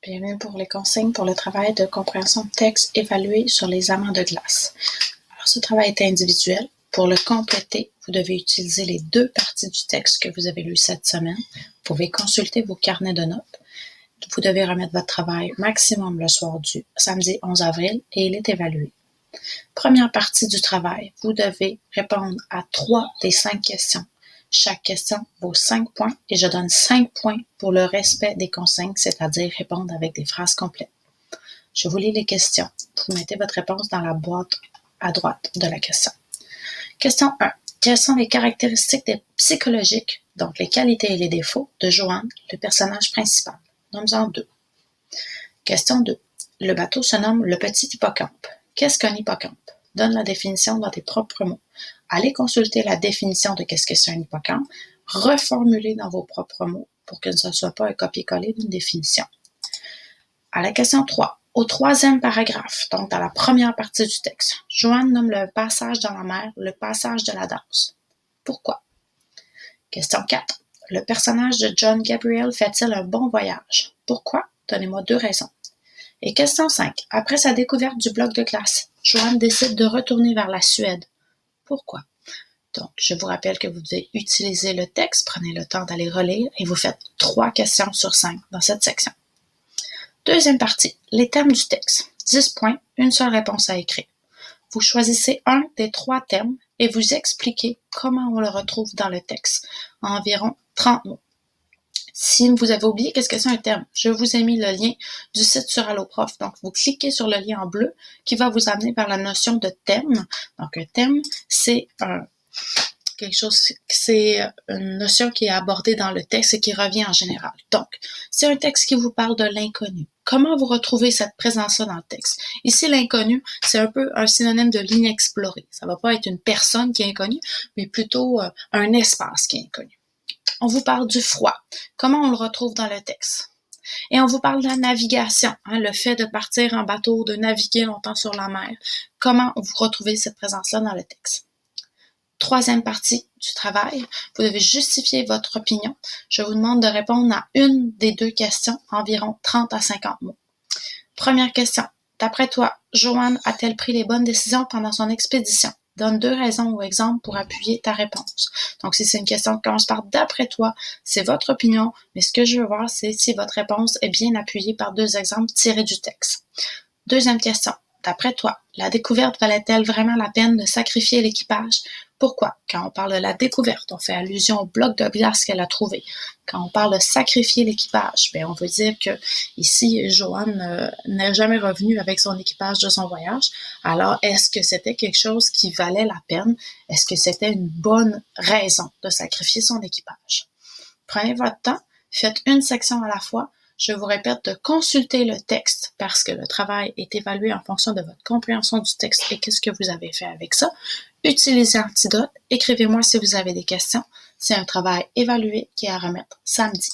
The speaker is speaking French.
Bienvenue pour les consignes pour le travail de compréhension de texte évalué sur les amants de glace. Alors, ce travail est individuel. Pour le compléter, vous devez utiliser les deux parties du texte que vous avez lu cette semaine. Vous pouvez consulter vos carnets de notes. Vous devez remettre votre travail maximum le soir du samedi 11 avril et il est évalué. Première partie du travail, vous devez répondre à 3 des 5 questions. Chaque question vaut 5 points et je donne 5 points pour le respect des consignes, c'est-à-dire répondre avec des phrases complètes. Je vous lis les questions. Vous mettez votre réponse dans la boîte à droite de la question. Question 1. Quelles sont les caractéristiques psychologiques, donc les qualités et les défauts, de Joanne, le personnage principal? Nomme-en 2. Question 2. Le bateau se nomme le petit hippocampe. Qu'est-ce qu'un hippocampe? Donne la définition dans tes propres mots. Allez consulter la définition de qu'est-ce que c'est un hippocampe. Reformulez dans vos propres mots pour que ce ne soit pas un copier-coller d'une définition. À la question 3. Au 3e paragraphe, donc dans la première partie du texte, Joanne nomme le passage dans la mer le passage de la danse. Pourquoi? Question 4. Le personnage de John Gabriel fait-il un bon voyage? Pourquoi? Donnez-moi 2 raisons. Et question 5. Après sa découverte du bloc de glace, Joanne décide de retourner vers la Suède. Pourquoi? Donc, je vous rappelle que vous devez utiliser le texte, prenez le temps d'aller relire et vous faites 3 questions sur 5 dans cette section. Deuxième partie, les thèmes du texte. 10 points, une seule réponse à écrire. Vous choisissez un des 3 thèmes et vous expliquez comment on le retrouve dans le texte, en environ 30 mots. Si vous avez oublié qu'est-ce que c'est un thème, je vous ai mis le lien du site sur Alloprof. Donc, vous cliquez sur le lien en bleu qui va vous amener vers la notion de thème. Donc, un thème, c'est une notion qui est abordée dans le texte et qui revient en général. Donc, c'est un texte qui vous parle de l'inconnu. Comment vous retrouvez cette présence-là dans le texte? Ici, l'inconnu, c'est un peu un synonyme de l'inexploré. Ça ne va pas être une personne qui est inconnue, mais plutôt un espace qui est inconnu. On vous parle du froid. Comment on le retrouve dans le texte? Et on vous parle de la navigation, le fait de partir en bateau, de naviguer longtemps sur la mer. Comment vous retrouvez cette présence-là dans le texte? 3e partie du travail, vous devez justifier votre opinion. Je vous demande de répondre à une des 2 questions, environ 30 à 50 mots. Première question. D'après toi, Joanne a-t-elle pris les bonnes décisions pendant son expédition? Donne 2 raisons ou exemples pour appuyer ta réponse. Donc, si c'est une question qui commence par « d'après toi », c'est votre opinion, mais ce que je veux voir, c'est si votre réponse est bien appuyée par 2 exemples tirés du texte. Deuxième question. D'après toi, la découverte valait-elle vraiment la peine de sacrifier l'équipage? Pourquoi? Quand on parle de la découverte, on fait allusion au bloc de glace qu'elle a trouvé. Quand on parle de sacrifier l'équipage, on veut dire que ici, Joanne n'est jamais revenue avec son équipage de son voyage. Alors, est-ce que c'était quelque chose qui valait la peine? Est-ce que c'était une bonne raison de sacrifier son équipage? Prenez votre temps, faites une section à la fois. Je vous répète de consulter le texte parce que le travail est évalué en fonction de votre compréhension du texte et qu'est-ce que vous avez fait avec ça. Utilisez Antidote. Écrivez-moi si vous avez des questions. C'est un travail évalué qui est à remettre samedi.